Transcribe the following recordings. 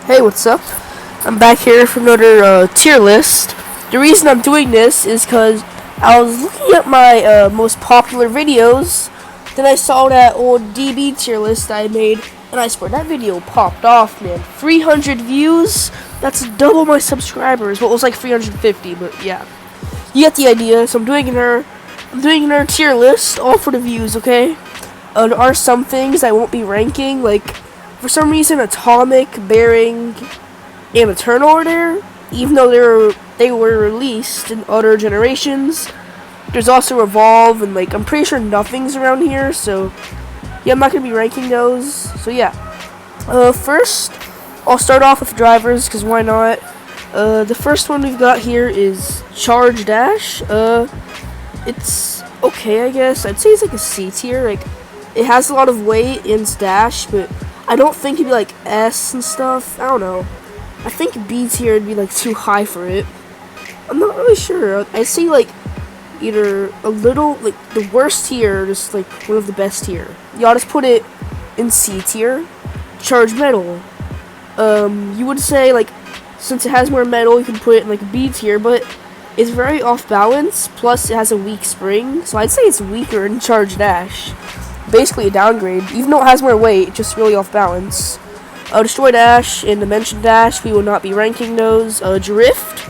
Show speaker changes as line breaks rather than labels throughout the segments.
Hey, what's up? I'm back here for another tier list. The reason I'm doing this is because I was looking at my most popular videos, then I saw that old DB tier list I made, and I swear that video popped off, man. 300 views? That's double my subscribers. Well, it was like 350, but yeah. You get the idea, so I'm doing another tier list, all for the views, okay? There are some things I won't be ranking, like for some reason, Atomic, Bearing, and Eternal are there, even though they were released in other generations. There's also Evolve, and I'm pretty sure nothing's around here, so yeah, I'm not going to be ranking those. So yeah, first, I'll start off with drivers, because why not? The first one we've got here is Charge Dash. It's okay, I guess. I'd say it's like a C tier. It has a lot of weight in Dash, but I don't think it'd be like S and stuff. I don't know. I think B tier would be too high for it. I'm not really sure. I'd say either a little the worst tier or just one of the best tier. Y'all just put it in C tier. Charge Metal. You would say since it has more metal, you can put it in B tier, but it's very off balance. Plus, it has a weak spring, so I'd say it's weaker in Charge Dash. Basically a downgrade, even though it has more weight, just really off balance. Destroy Dash and Dimension Dash, we will not be ranking those. Drift,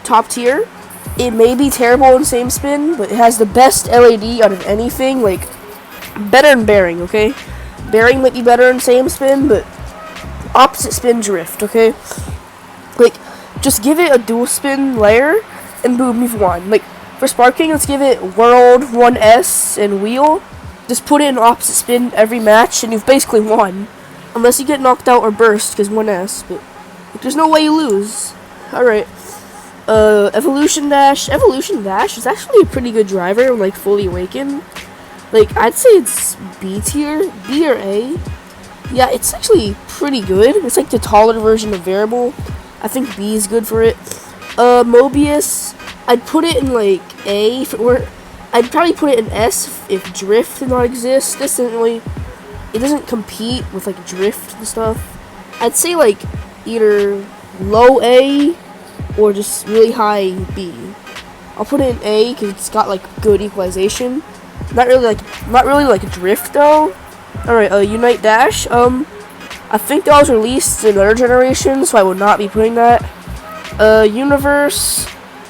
top tier. It may be terrible in same spin, but it has the best LAD out of anything, better than Bearing, okay? Bearing might be better in same spin, but opposite spin Drift, okay? Just give it a dual spin layer, and boom, you've won. For sparking, let's give it World, 1S, and Wheel. Just put it in opposite spin every match, and you've basically won. Unless you get knocked out or burst, because 1S, but there's no way you lose. Alright. Evolution Dash. Evolution Dash is actually a pretty good driver when, fully awakened. I'd say it's B tier. B or A. Yeah, it's actually pretty good. It's the taller version of Variable. I think B is good for it. Mobius. I'd put it in, A if it were... I'd probably put it in S if Drift did not exist. This doesn't really... It doesn't compete with, Drift and stuff. I'd say, either low A or just really high B. I'll put it in A because it's got, good equalization. Not really Drift, though. Alright, Unite Dash. I think that was released in other generations, so I would not be putting that. Universe.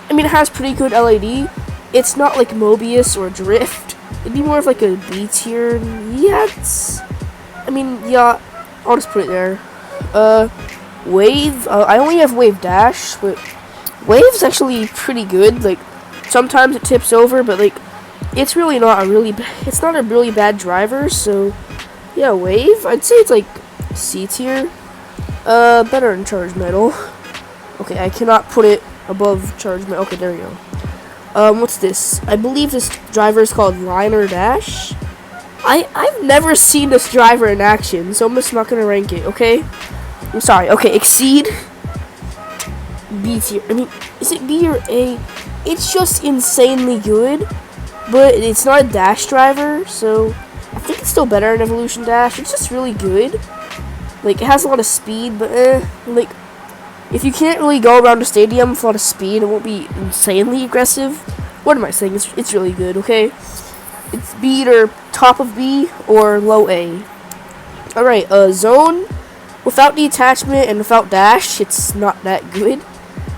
I mean, it has pretty good LAD. It's not like Mobius or Drift. It'd be more of a B tier. Yeah, yeah, I'll just put it there. Wave. I only have Wave Dash, but Wave's actually pretty good. Sometimes it tips over, but it's really not a it's not a really bad driver. So yeah, Wave. I'd say it's C tier. Better than Charge Metal. Okay, I cannot put it above Charge Metal. Okay, there we go. What's this? I believe this driver is called Liner Dash. I've never seen this driver in action, so I'm just not gonna rank it, okay? I'm sorry. Okay, Exceed. B tier. I mean, is it B or A? It's just insanely good, but it's not a dash driver, so I think it's still better than Evolution Dash. It's just really good. It has a lot of speed, but if you can't really go around the stadium with a lot of speed, it won't be insanely aggressive. What am I saying? It's really good, okay? It's B either top of B or low A. Alright, Zone. Without the attachment and without Dash, it's not that good.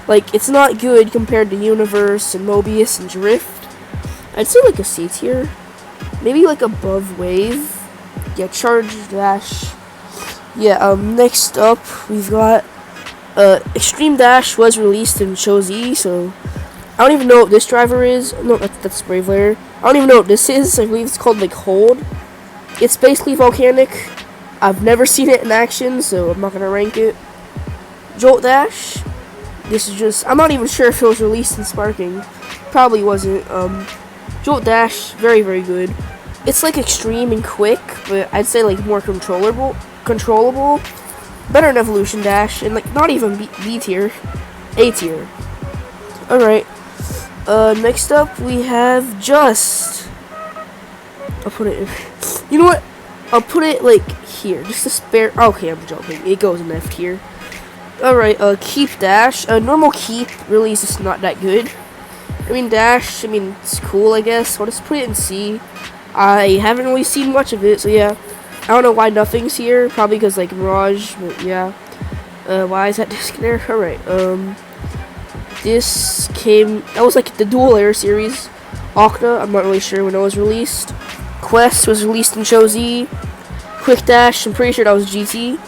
It's not good compared to Universe and Mobius and Drift. I'd say a C tier. Maybe above Wave. Yeah, Charge Dash. Yeah, next up, we've got Extreme Dash was released in Cho-Z, so I don't even know what this driver is. No, that's Brave Layer. I don't even know what this is. I believe it's called Hold. It's basically Volcanic. I've never seen it in action, so I'm not gonna rank it. Jolt Dash. This is just... I'm not even sure if it was released in Sparking. Probably wasn't. Jolt Dash, very, very good. It's extreme and quick, but I'd say more controllable. Better than Evolution Dash, and not even B tier, A tier. Alright, next up we have Just. I'll put it in. You know what? I'll put it here, just to spare. Okay, I'm joking. It goes in F tier. Alright, keep dash. Normal keep really is just not that good. I mean, dash, I mean, it's cool, I guess. I'll just put it in C. I haven't really seen much of it, so yeah. I don't know why nothing's here. Probably because, like, Mirage, but yeah. Why is that disc there? Alright, this came, that was like the dual air series. Octa, I'm not really sure when it was released. Quest was released in Show Z. Quick Dash, I'm pretty sure that was GT.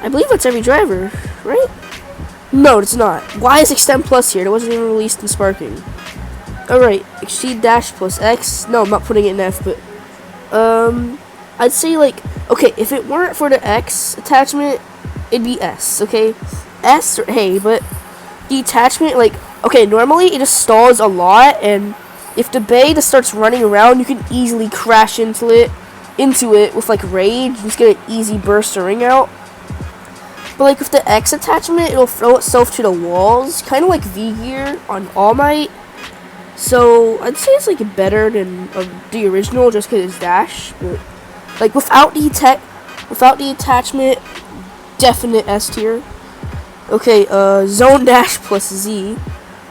I believe that's every driver, right? No, it's not. Why is Extend Plus here? It wasn't even released in Sparking. Alright, Exceed Dash plus X. No, I'm not putting it in F, but I'd say, like, okay, if it weren't for the X attachment, it'd be S, okay? S or A, but the attachment, like, okay, normally it just stalls a lot, and if the bay just starts running around, you can easily crash into it with, like, Rage. Just get an easy burst or ring out. But, like, with the X attachment, it'll throw itself to the walls, kind of like V-Gear on All Might. So, I'd say it's, like, better than the original, just because it's dash. But, like, without the attachment, definite S tier. Okay, Zone Dash plus Z.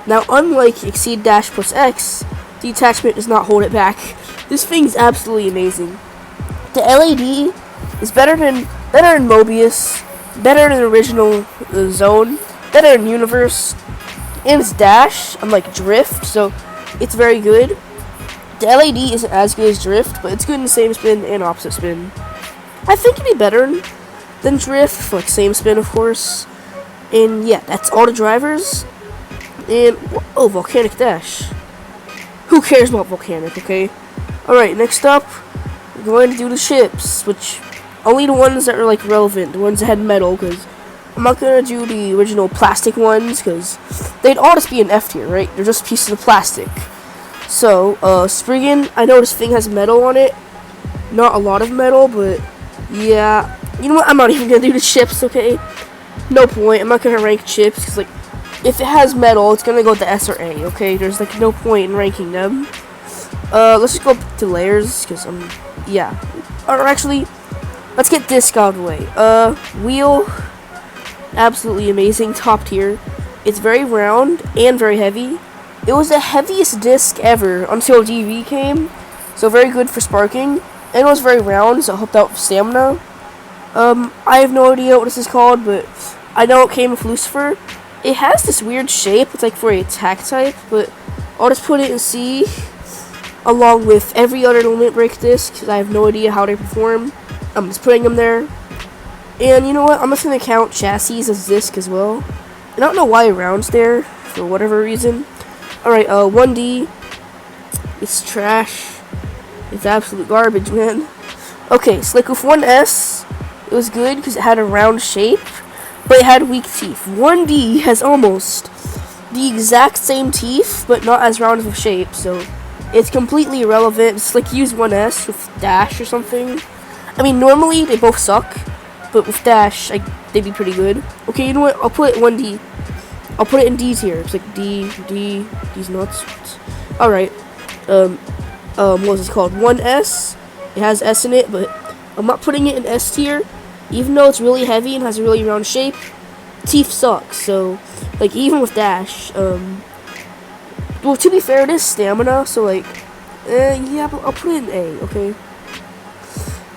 Now, unlike Exceed Dash plus X, the attachment does not hold it back. This thing's absolutely amazing. The LAD is better than Mobius, better than the original Zone, better than Universe, and it's dash, unlike Drift, so it's very good. The LAD isn't as good as Drift, but it's good in the same spin and opposite spin. I think it'd be better than Drift, like same spin, of course. And yeah, that's all the drivers. And oh, Volcanic Dash. Who cares about Volcanic, okay? Alright, next up, we're going to do the ships, which only the ones that are like relevant, the ones that had metal, because I'm not going to do the original plastic ones, because they'd all just be an F tier, right? They're just pieces of plastic. So, Spriggan, I know this thing has metal on it. Not a lot of metal, but yeah. You know what? I'm not even going to do the chips, okay? No point. I'm not going to rank chips, because, like, if it has metal, it's going to go to S or A, okay? There's, like, no point in ranking them. Let's just go to layers, because, yeah. Or actually, let's get disc out of the way. Wheel, absolutely amazing, top tier. It's very round and very heavy. It was the heaviest disc ever until DV came, so very good for sparking. And it was very round, so it helped out with stamina. I have no idea what this is called, but I know it came with Lucifer. It has this weird shape, it's like for a attack type, but I'll just put it in C, along with every other limit break disc, because I have no idea how they perform. I'm just putting them there. And you know what, I'm just going to count chassis as disc as well. I don't know why round's there, for whatever reason. Alright, 1D, it's trash. It's absolute garbage, man. Okay, so like with 1S, it was good because it had a round shape, but it had weak teeth. 1D has almost the exact same teeth, but not as round of a shape, so it's completely irrelevant. It's like use 1S with dash or something. I mean, normally they both suck, but with dash, they'd be pretty good. Okay, you know what? I'll put 1D. I'll put it in D tier. It's like D's nuts. Alright. What was this called? 1S. It has S in it, but I'm not putting it in S tier. Even though it's really heavy and has a really round shape, teeth suck. So, like, even with dash, well, to be fair, it is stamina, so, like, yeah, but I'll put it in A, okay?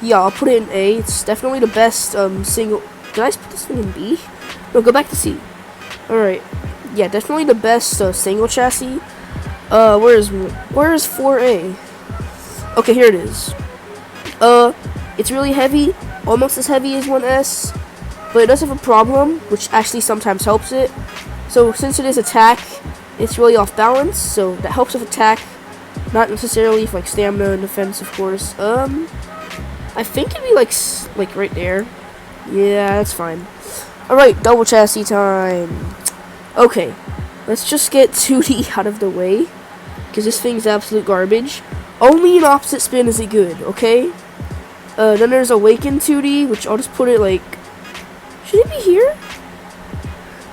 Yeah, I'll put it in A. It's definitely the best, single... Did I put this thing in B? No, go back to C. Alright. Yeah, definitely the best, single chassis. Where is 4A? Okay, here it is. It's really heavy, almost as heavy as 1S, but it does have a problem, which actually sometimes helps it. So since it is attack, it's really off balance, so that helps with attack, not necessarily with like stamina and defense, of course. I think it'd be like right there. Yeah, that's fine. Alright, double chassis time. Okay, let's just get 2D out of the way, because this thing's absolute garbage. Only in opposite spin is it good, okay? Then there's Awaken 2D, which I'll just put it like... Should it be here?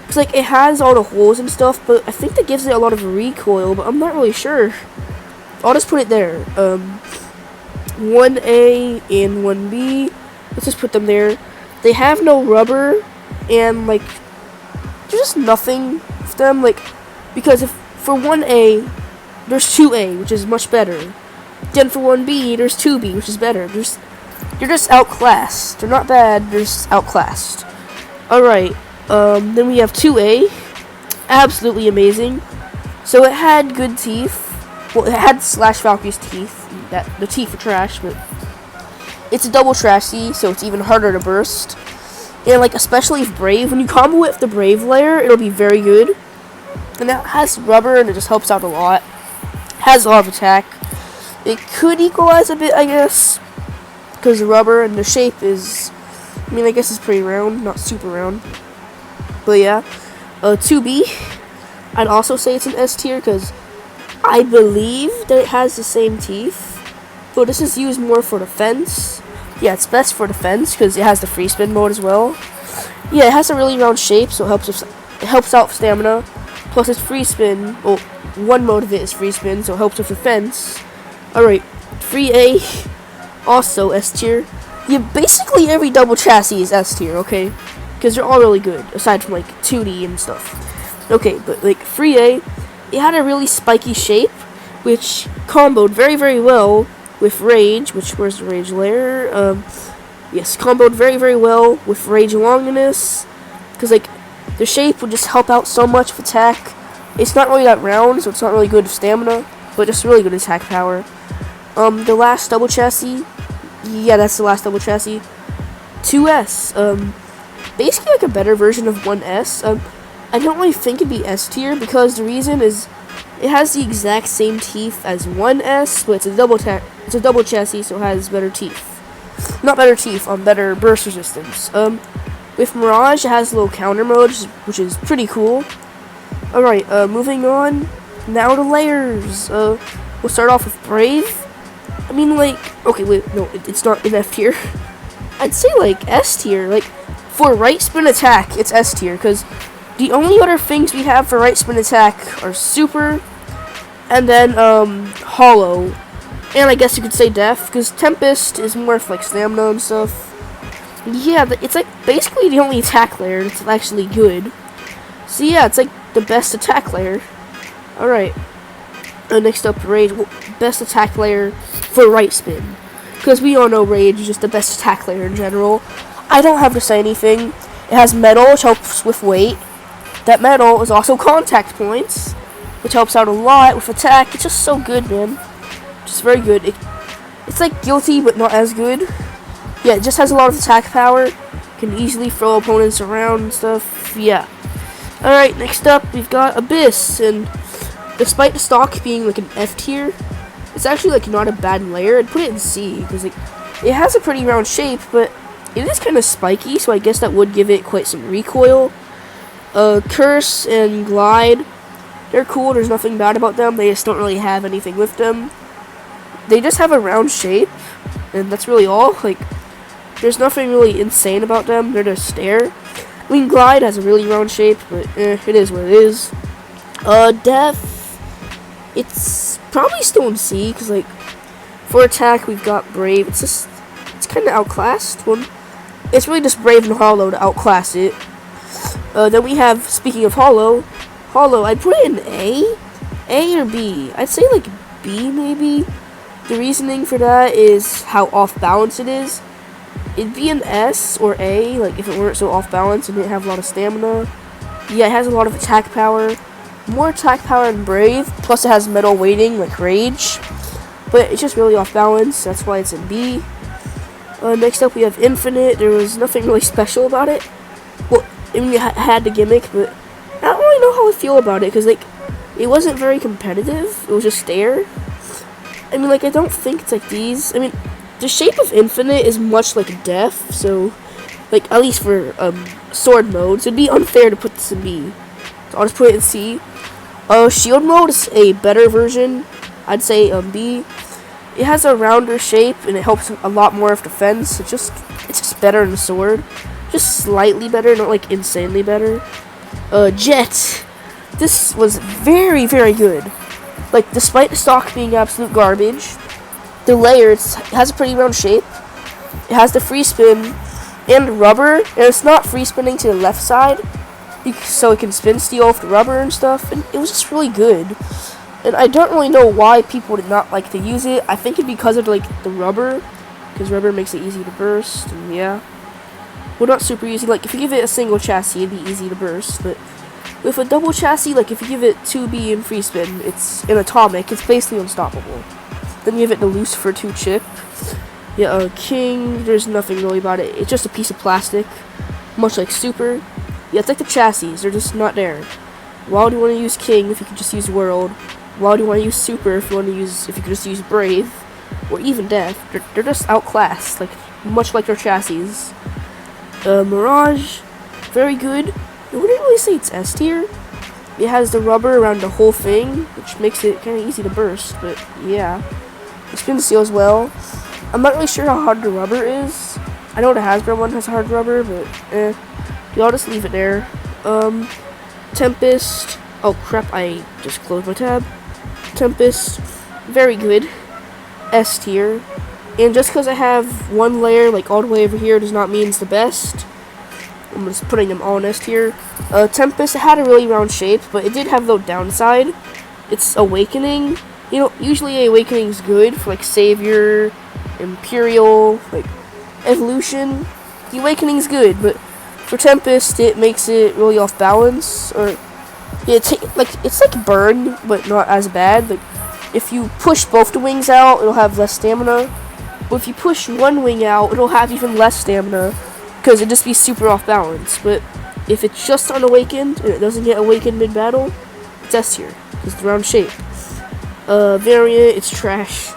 It's like it has all the holes and stuff, but I think that gives it a lot of recoil, but I'm not really sure. I'll just put it there. 1A and 1B. Let's just put them there. They have no rubber, and like there's just nothing with them, like, because if for 1A, there's 2A, which is much better. Then for 1B, there's 2B, which is better. They're just outclassed. They're not bad, they're just outclassed. Alright, then we have 2A. Absolutely amazing. So it had good teeth. Well, it had Slash Valkyrie's teeth. The teeth are trash, but it's a double chassis, so it's even harder to burst. And, like, especially if Brave, when you combo it with the Brave layer, it'll be very good. And it has rubber, and it just helps out a lot. It has a lot of attack. It could equalize a bit, I guess, because the rubber and the shape is, I mean, I guess it's pretty round, not super round. But yeah, 2B, I'd also say it's an S tier, because I believe that it has the same teeth. But this is used more for defense. Yeah, it's best for defense, because it has the free spin mode as well. Yeah, it has a really round shape, so it helps out with stamina. Plus it's free spin. Well, one mode of it is free spin, so it helps with defense. Alright, 3A, also S tier. Yeah, basically every double chassis is S tier, okay? Because they're all really good, aside from like 2D and stuff. Okay, but like 3A, it had a really spiky shape, which comboed very, very well with Rage, where's the Rage layer? Yes, comboed very, very well with Rage Longinus, because like the shape would just help out so much with attack. It's not really that round, so it's not really good with stamina, but just really good attack power. The last double chassis, yeah, that's the last double chassis. 2S, basically like a better version of 1S. I don't really think it'd be S tier, because the reason is it has the exact same teeth as 1S, but it's a double chassis, so it has better teeth. Not better teeth, better burst resistance. With Mirage, it has a little counter mode, which is pretty cool. Alright, moving on. Now to layers. We'll start off with Brave. I mean, like, okay, wait, no, it's not in F tier. I'd say, like, S tier. Like, for right spin attack, it's S tier, because the only other things we have for right spin attack are Super, and then, Hollow. And I guess you could say Def, because Tempest is more for, like, stamina and stuff. Yeah, it's, like, basically the only attack layer that's actually good. So, yeah, it's, like, the best attack layer. Alright. Next up, Rage. Well, best attack layer for right spin. Because we all know Rage is just the best attack layer in general. I don't have to say anything. It has metal, which helps with weight. That metal is also contact points, which helps out a lot with attack. It's just so good, man. Just very good. It's like Guilty, but not as good. Yeah, it just has a lot of attack power. Can easily throw opponents around and stuff. Yeah. Alright, next up, we've got Abyss. And despite the stock being like an F tier, it's actually like not a bad layer. I'd put it in C, because like it has a pretty round shape, but it is kind of spiky, so I guess that would give it quite some recoil. Curse and Glide, they're cool. There's nothing bad about them. They just don't really have anything with them. They just have a round shape, and that's really all. Like, there's nothing really insane about them. They're just there. I mean, Glide has a really round shape, but it is what it is. Def, it's probably still in C, because like for attack we've got Brave. It's kind of outclassed. It's really just Brave and Hollow to outclass it. Then we have, speaking of Hollow, I'd put it in A or B. I'd say like B maybe. The reasoning for that is how off balance it is. It'd be an S or A, like if it weren't so off balance and didn't have a lot of stamina. Yeah, it has a lot of attack power. More attack power than Brave, plus it has metal weighting like Rage. But it's just really off balance, that's why it's in B. Next up we have Infinite. There was nothing really special about it. Well, I mean, it had the gimmick, but I don't really know how I feel about it, because like it wasn't very competitive. It was just there. I mean, like, I don't think it's like these. I mean, the shape of Infinite is much like Def, so like at least for sword mode, so it'd be unfair to put this in B. So I'll just put it in C. Shield mode is a better version. I'd say B. It has a rounder shape and it helps a lot more with defense. It's just better than the sword. Just slightly better, not like insanely better. Jet. This was very, very good. Like, despite the stock being absolute garbage, the layer has a pretty round shape. It has the free spin and rubber, and it's not free spinning to the left side. so it can spin steel off the rubber and stuff, and it was just really good. And I don't really know why people did not like to use it. I think it's because of like the rubber, because rubber makes it easy to burst, and yeah. Well, not super easy. Like if you give it a single chassis, it'd be easy to burst, but with a double chassis, like if you give it 2B and free spin, it's an atomic. It's basically unstoppable. Then you give it the Lucifer 2 chip. Yeah, King. There's nothing really about it. It's just a piece of plastic, much like Super. Yeah, it's like the chassis. They're just not there. Why would you want to use King if you could just use World? Why would you want to use Super if you could just use Brave, or even Death? They're just outclassed, like much like their chassis. Mirage, very good. I wouldn't really say it's S tier. It has the rubber around the whole thing, which makes it kind of easy to burst, but yeah. The spin steel as well. I'm not really sure how hard the rubber is. I know the Hasbro one has hard rubber, but I'll just leave it there. Tempest. Oh crap, I just closed my tab. Tempest, very good. S tier. And just because I have one layer, like all the way over here, does not mean it's the best. I'm just putting them all in S tier. Tempest, it had a really round shape, but it did have the downside. It's Awakening. You know, usually Awakening is good for like Savior, Imperial, like Evolution. The Awakening's good, but for Tempest, it makes it really off balance. Or yeah, it's like Burn, but not as bad. Like if you push both the wings out, it'll have less stamina. But if you push one wing out, it'll have even less stamina, because it'd just be super off balance. But if it's just unawakened and it doesn't get awakened mid-battle, it's S tier, because it's the round shape. Variant, it's trash.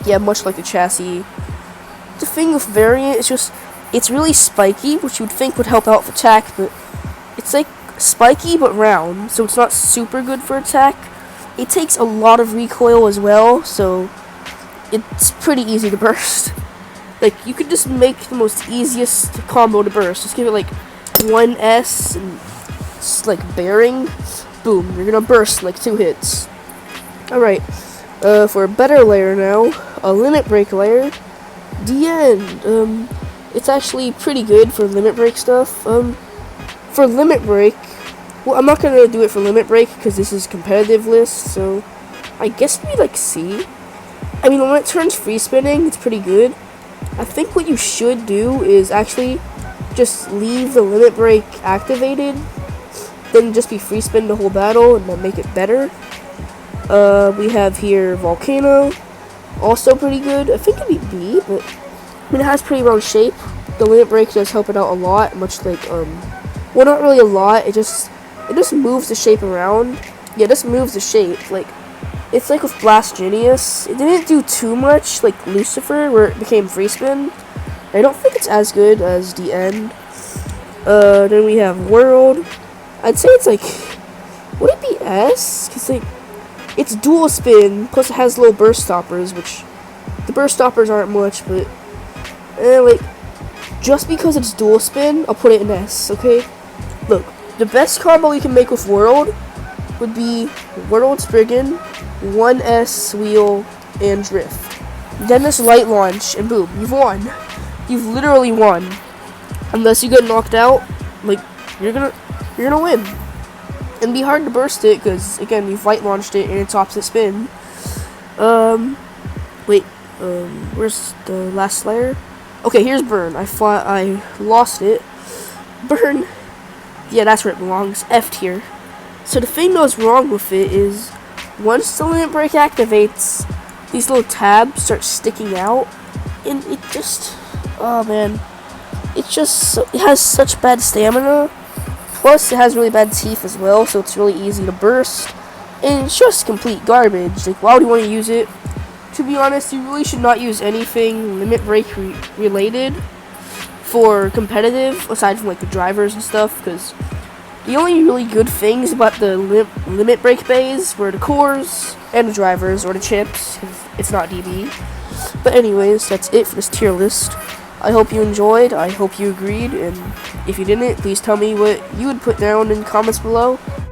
Yeah, much like the chassis. The thing with Variant is just, it's really spiky, which you would think would help out with attack, but it's like spiky but round, so it's not super good for attack. It takes a lot of recoil as well, so it's pretty easy to burst. Like, you could just make the most easiest combo to burst. Just give it like 1S and just like bearing. Boom, you're gonna burst in like 2 hits. Alright, for a better layer now, a limit break layer. The End. It's actually pretty good for limit break stuff. For limit break, well, I'm not gonna do it for limit break because this is competitive list, so I guess maybe like C. I mean, when it turns free spinning, it's pretty good. I think what you should do is actually just leave the limit break activated, then just be free spin the whole battle and then make it better. We have here Volcano, also pretty good. I think it'd be B, but I mean, it has pretty round shape. The limit break does help it out a lot, much like well, not really a lot. It just moves the shape around. Yeah, it just moves the shape. Like, it's like with Blast Genius. It didn't do too much like Lucifer, where it became free spin. I don't think it's as good as The End. Then we have World. I'd say it's like, would it be S? Cause like, it's dual spin, plus it has little burst stoppers, which the burst stoppers aren't much, but like, just because it's dual spin, I'll put it in S. Okay, look, the best combo you can make with World would be World Spriggan, 1S Wheel, and Drift. Then this light launch, and boom, you've won. You've literally won. Unless you get knocked out, like, you're gonna win. And be hard to burst it, because again, you've light launched it and it's opposite spin. Where's the last layer? Okay, here's Burn. I lost it. Burn. Yeah, that's where it belongs. F tier. So the thing that was wrong with it is, once the limit break activates, these little tabs start sticking out, and it just, oh man, it has such bad stamina. Plus, it has really bad teeth as well, so it's really easy to burst, and it's just complete garbage. Like, why would you want to use it? To be honest, you really should not use anything limit break related for competitive, aside from like the drivers and stuff, because the only really good things about the limit break bays were the cores and the drivers, or the chips, because it's not DB. But anyways, that's it for this tier list. I hope you enjoyed, I hope you agreed, and if you didn't, please tell me what you would put down in the comments below.